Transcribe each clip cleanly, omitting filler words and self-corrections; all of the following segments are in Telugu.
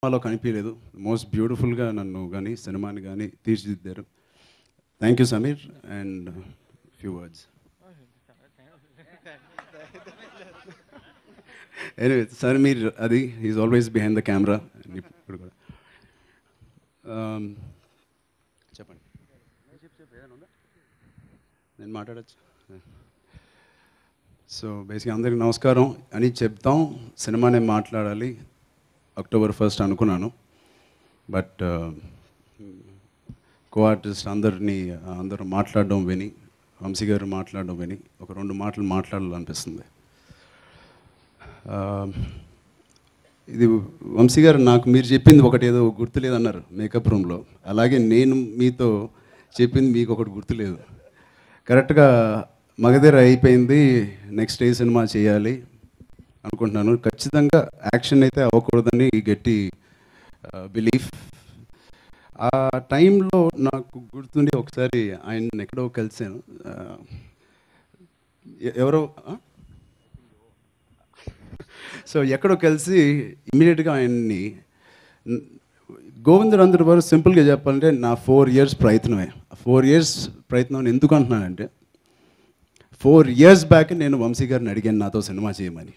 సినిమాలో కనిపించలేదు. మోస్ట్ బ్యూటిఫుల్గా నన్ను కానీ సినిమాని కానీ తీర్చిదిద్దారు. Thank you Sameer. And few words. Anyway Sameer అది is always behind the camera. ఇప్పుడు కూడా చెప్పండి. నేను మాట్లాడచ్చు. సో బేసిక్గా అందరికీ నమస్కారం అని చెప్తాం. సినిమానే మాట్లాడాలి October 1st అనుకున్నాను. బట్ కో ఆర్టిస్ట్ అందరూ మాట్లాడడం విని, వంశీ గారు మాట్లాడడం విని ఒక 2 మాటలు మాట్లాడాలనిపిస్తుంది. ఇది వంశీ గారు నాకు మీరు చెప్పింది ఒకటి ఏదో గుర్తులేదన్నారు మేకప్ రూమ్లో. అలాగే నేను మీతో చెప్పింది మీకు ఒకటి గుర్తులేదు. కరెక్ట్గా మగధీర అయిపోయింది. నెక్స్ట్ ఏ సినిమా చేయాలి అనుకుంటున్నాను. ఖచ్చితంగా యాక్షన్ అయితే అవ్వకూడదని గట్టి బిలీఫ్. ఆ టైంలో నాకు గుర్తుండి ఒకసారి ఆయన ఎక్కడో కలిసాను. ఎవరో సో ఎక్కడో కలిసి ఇమ్మీడియట్గా ఆయన్ని గోవిందరందరూ వారు సింపుల్గా చెప్పాలంటే నా 4 years ప్రయత్నమే. 4 years ప్రయత్నం ఎందుకు అంటున్నానంటే 4 years బ్యాక్ నేను వంశీ గారిని అడిగాను నాతో సినిమా చేయమని.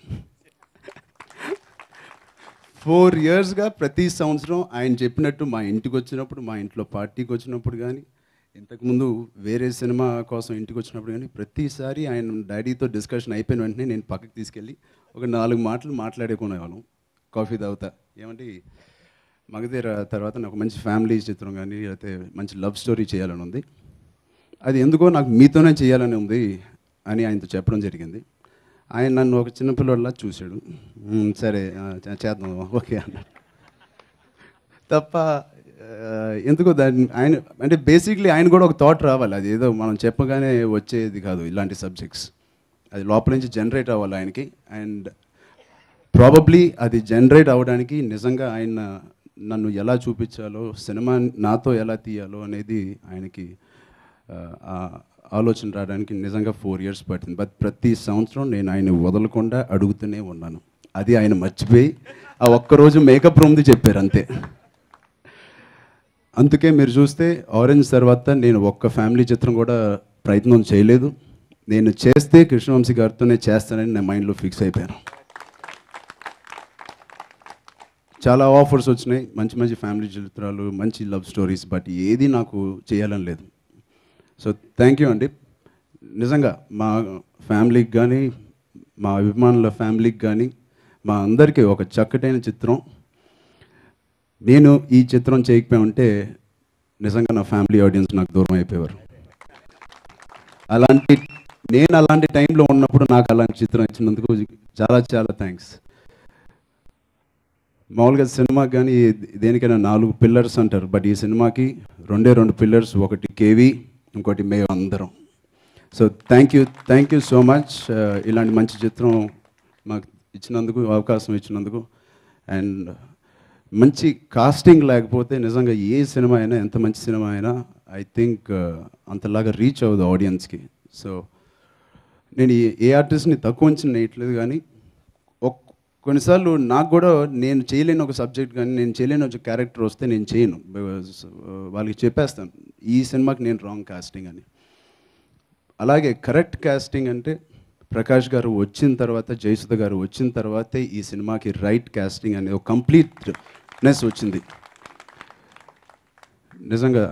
4 yearsగా ప్రతి సంవత్సరం ఆయన చెప్పినట్టు మా ఇంటికి వచ్చినప్పుడు, మా ఇంట్లో పార్టీకి వచ్చినప్పుడు కానీ, ఇంతకుముందు వేరే సినిమా కోసం ఇంటికి వచ్చినప్పుడు కానీ ప్రతిసారి ఆయన డాడీతో డిస్కషన్ అయిపోయిన వెంటనే నేను పక్కకి తీసుకెళ్ళి ఒక 4 మాటలు మాట్లాడుకునేవాళ్ళం కాఫీ తాగుతా. ఏమంటే మగధీర తర్వాత నాకు మంచి ఫ్యామిలీ చిత్రం కానీ లేకపోతే మంచి లవ్ స్టోరీ చేయాలని ఉంది, అది ఎందుకో నాకు మీతోనే చేయాలని ఉంది అని ఆయనతో చెప్పడం జరిగింది. ఆయన నన్ను ఒక చిన్నపిల్లలా చూశాడు. సరే చేద్దాం ఓకే అన్నాడు తప్ప ఎందుకో దాన్ని ఆయన అంటే బేసిక్లీ ఆయన కూడా ఒక థాట్ రావాలి. అది ఏదో మనం చెప్పగానే వచ్చేది కాదు. ఇలాంటి సబ్జెక్ట్స్ అది లోపల నుంచి జనరేట్ అవ్వాలి ఆయనకి. అండ్ ప్రాబబ్లీ అది జనరేట్ అవ్వడానికి నిజంగా ఆయన నన్ను ఎలా చూపించాలో, సినిమా నాతో ఎలా తీయాలో అనేది ఆయనకి ఆలోచన రావడానికి నిజంగా 4 years పట్టింది. బట్ ప్రతి సంవత్సరం నేను ఆయన వదలకుండా అడుగుతూనే ఉన్నాను. అది ఆయన మర్చిపోయి ఆ ఒక్కరోజు మేకప్ రూమ్ది చెప్పారు అంతే. అందుకే మీరు చూస్తే ఆరెంజ్ తర్వాత నేను ఒక్క ఫ్యామిలీ చిత్రం కూడా ప్రయత్నం చేయలేదు. నేను చేస్తే కృష్ణవంశీ గారితోనే చేస్తానని నా మైండ్లో ఫిక్స్ అయిపోయాను. చాలా ఆఫర్స్ వచ్చినాయి, మంచి మంచి ఫ్యామిలీ చిత్రాలు, మంచి లవ్ స్టోరీస్, బట్ ఏది నాకు చేయాలని లేదు. సో థ్యాంక్ యూ అండి. నిజంగా మా ఫ్యామిలీకి కానీ, మా అభిమానుల ఫ్యామిలీకి కానీ, మా అందరికీ ఒక చక్కటైన చిత్రం. నేను ఈ చిత్రం చేయకపోయింటే నిజంగా నా ఫ్యామిలీ ఆడియన్స్ నాకు దూరం అయిపోయేవారు. నేను అలాంటి టైంలో ఉన్నప్పుడు నాకు అలాంటి చిత్రం ఇచ్చినందుకు చాలా చాలా థ్యాంక్స్. మామూలుగా సినిమాకి కానీ దేనికైనా 4 పిల్లర్స్ అంటారు, బట్ ఈ సినిమాకి 2 పిల్లర్స్. ఒకటి కేవీ, ఇంకోటి మేము అందరం. So thank you so much ఇలాంటి మంచి చిత్రం మాకు ఇచ్చినందుకు, అవకాశం ఇచ్చినందుకు. అండ్ మంచి కాస్టింగ్ లేకపోతే నిజంగా ఏ సినిమా అయినా, ఎంత మంచి సినిమా అయినా ఐ థింక్ అంతలాగా రీచ్ అవ్వదు ఆడియన్స్కి. సో నేను ఏ ఆర్టిస్ట్ని తక్కువ అంచనా వేయట్లేదు, కానీ కొన్నిసార్లు నాకు కూడా నేను చేయలేని ఒక సబ్జెక్ట్ కానీ, నేను చేయలేని ఒక క్యారెక్టర్ వస్తే నేను చేయను. వాళ్ళకి చెప్పేస్తాను ఈ సినిమాకి నేను రాంగ్ కాస్టింగ్ అని. అలాగే కరెక్ట్ కాస్టింగ్ అంటే ప్రకాష్ గారు వచ్చిన తర్వాత, జయసుధ గారు వచ్చిన తర్వాతే ఈ సినిమాకి రైట్ కాస్టింగ్ అనేది ఒక కంప్లీట్నెస్ వచ్చింది. నిజంగా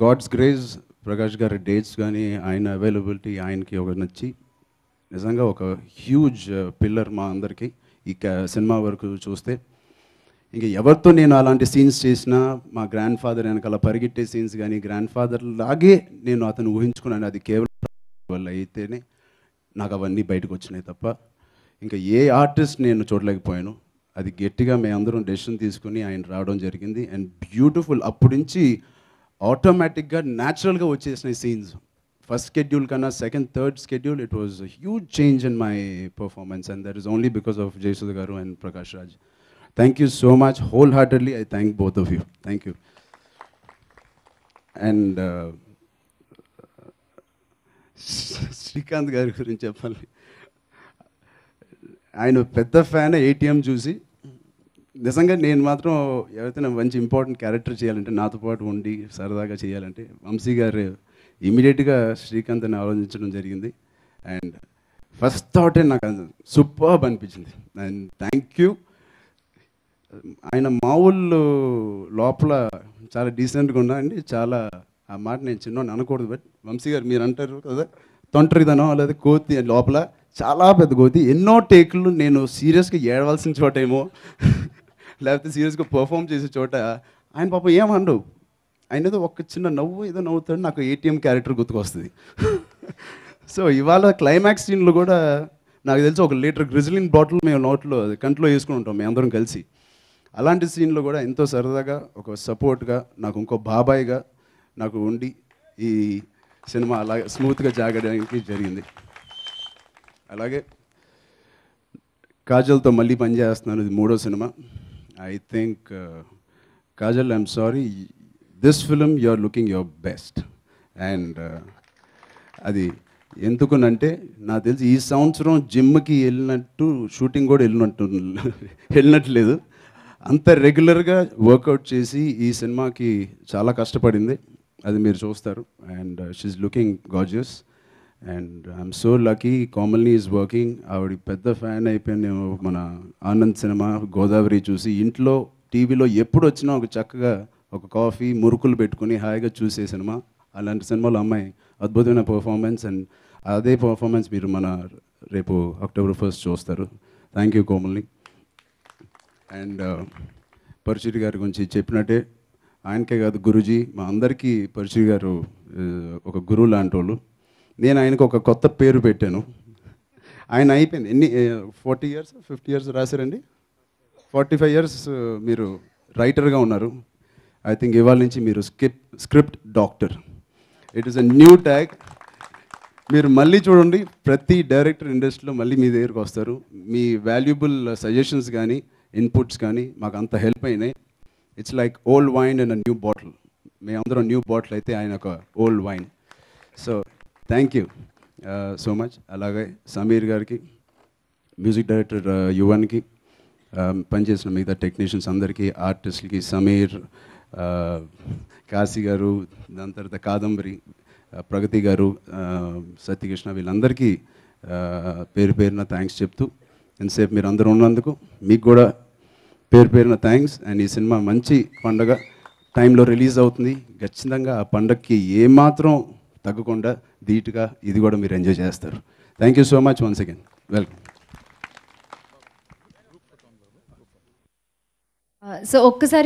గాడ్స్ గ్రేస్, ప్రకాష్ గారి డేట్స్ కానీ, ఆయన అవైలబిలిటీ ఆయనకి ఒక నచ్చి నిజంగా ఒక హ్యూజ్ పిల్లర్ మా అందరికీ. ఈ సినిమా వరకు చూస్తే ఇంక ఎవరితో నేను అలాంటి సీన్స్ చేసినా, మా గ్రాండ్ ఫాదర్ వెనకాల పరిగెట్టే సీన్స్ కానీ, గ్రాండ్ ఫాదర్ లాగే నేను అతను ఊహించుకున్నాను. అది కేవలం వల్ల అయితేనే నాకు అవన్నీ బయటకు వచ్చినాయి తప్ప ఇంకా ఏ ఆర్టిస్ట్ నేను చూడలేకపోయాను. అది గట్టిగా మేము అందరం డెసిషన్ తీసుకుని ఆయన రావడం జరిగింది. అండ్ బ్యూటిఫుల్ అప్పటి నుంచి ఆటోమేటిక్గా న్యాచురల్గా వచ్చేసినాయి సీన్స్. ఫస్ట్ schedule కన్నా second, third schedule it was a huge change in my performance, and that is only because of Jayasudha garu and Prakash Raj. Thank you so much. Wholeheartedly I thank both of you. Thank you. And Srikanth గారి గురించి చెప్పాలి. ఆయన పెద్ద ఫ్యాన్. ATM చూసి నిజంగా నేను మాత్రం ఎవరైతే మంచి ఇంపార్టెంట్ క్యారెక్టర్ చేయాలంటే నాతో పాటు ఉండి సరదాగా చేయాలంటే వంశీ గారు ఇమీడియట్గా శ్రీకాంత్ని ఆలోచించడం జరిగింది. అండ్ ఫస్ట్ థాటే నాకు సూపర్బ్ అనిపించింది. And thank you. ఆయన మామూలు లోపల చాలా డీసెంట్గా ఉన్నా అండి. చాలా ఆ మాట నేను చిన్నోని అనకూడదు, బట్ వంశీ గారు మీరు అంటారు కదా తొంటరిదనం లేదా కోతి లోపల చాలా పెద్ద కోతి. ఎన్నో టేకులు నేను సీరియస్గా ఏడవలసిన చోటేమో లేకపోతే సీరియస్గా పర్ఫామ్ చేసే చోట ఆయన పాపం ఏమనడు. ఆయన ఏదో ఒక చిన్న నవ్వు ఏదో నవ్వుతాడు, నాకు ఏటీఎం క్యారెక్టర్ గుర్తుకొస్తుంది. సో ఇవాళ క్లైమాక్స్ సీన్లో కూడా నాకు తెలిసి 1 లీటర్ గ్రిజిలిన్ బాటిల్ మేము నోట్లో కంట్లో వేసుకుని ఉంటాం మేము అందరం కలిసి. అలాంటి సీన్లో కూడా ఎంతో సరదాగా ఒక సపోర్ట్గా నాకు ఇంకో బాబాయ్గా నాకు ఉండి ఈ సినిమా అలాగే స్మూత్గా జాగడానికి జరిగింది. అలాగే కాజల్తో మళ్ళీ పనిచేస్తున్నాను, ఇది 3వ సినిమా. I think Kajal, I'm sorry, this film you are looking your best. And అది ఎందుకునంటే నాకు తెలిసి ఈ సంవత్సరం జిమ్కి వెళ్ళినట్టు షూటింగ్ కూడా వెళ్ళినట్లేదు. అంత రెగ్యులర్గా వర్కౌట్ చేసి ఈ సినిమాకి చాలా కష్టపడింది, అది మీరు చూస్తారు. And she's looking gorgeous. And I'm so lucky కోమల్ని ఈజ్ వర్కింగ్. ఆవిడ పెద్ద ఫ్యాన్ అయిపోయాను మన ఆనంద్ సినిమా గోదావరి చూసి. ఇంట్లో టీవీలో ఎప్పుడు వచ్చినా ఒక చక్కగా ఒక కాఫీ మురుకులు పెట్టుకుని హాయిగా చూసే సినిమా. అలాంటి సినిమాలో అమ్మాయి అద్భుతమైన పర్ఫార్మెన్స్. అండ్ అదే పర్ఫార్మెన్స్ మీరు మన రేపు అక్టోబర్ 1 చూస్తారు. థ్యాంక్ యూ కోమల్ని. అండ్ పరశురి గారి గురించి చెప్పినట్టే ఆయనకే కాదు గురుజీ మా అందరికీ పరశురి గారు ఒక గురువు లాంటి వాళ్ళు. నేను ఆయనకు ఒక కొత్త పేరు పెట్టాను. ఆయన అయిపోయింది ఎన్ని 40 years 50 years రాశారండి, 45 years మీరు రైటర్గా ఉన్నారు. ఐ థింక్ ఇవాళ నుంచి మీరు script doctor. It is a new tag. మీరు మళ్ళీ చూడండి, ప్రతి డైరెక్టర్ ఇండస్ట్రీలో మళ్ళీ మీ దగ్గరికి వస్తారు. మీ వాల్యుబుల్ సజెషన్స్ కానీ ఇన్పుట్స్ కానీ మాకు అంత హెల్ప్ అయినాయి. It's like old wine and a new bottle. మేమందరం న్యూ బాటిల్ అయితే ఆయన ఒక old wine. So thank you so much. అలాగే సమీర్ గారికి, మ్యూజిక్ డైరెక్టర్ యువన్కి, పనిచేసిన మిగతా టెక్నీషియన్స్ అందరికీ, ఆర్టిస్టులకి, సమీర్, కాశీ గారు, దాని తర్వాత కాదంబరి, ప్రగతి గారు, సత్యకృష్ణ, వీళ్ళందరికీ పేరు పేరున థ్యాంక్స్ చెప్తూ ఎంతసేపు మీరు అందరూ ఉన్నందుకు మీకు కూడా పేరు పేరున థ్యాంక్స్. అండ్ ఈ సినిమా మంచి పండగ టైంలో రిలీజ్ అవుతుంది. ఖచ్చితంగా ఆ పండగకి ఏమాత్రం తగ్గకుండా ధీటుగా ఇది కూడా మీరు ఎంజాయ్ చేస్తారు. Thank you so much once again. Welcome. So ఒక్కసారి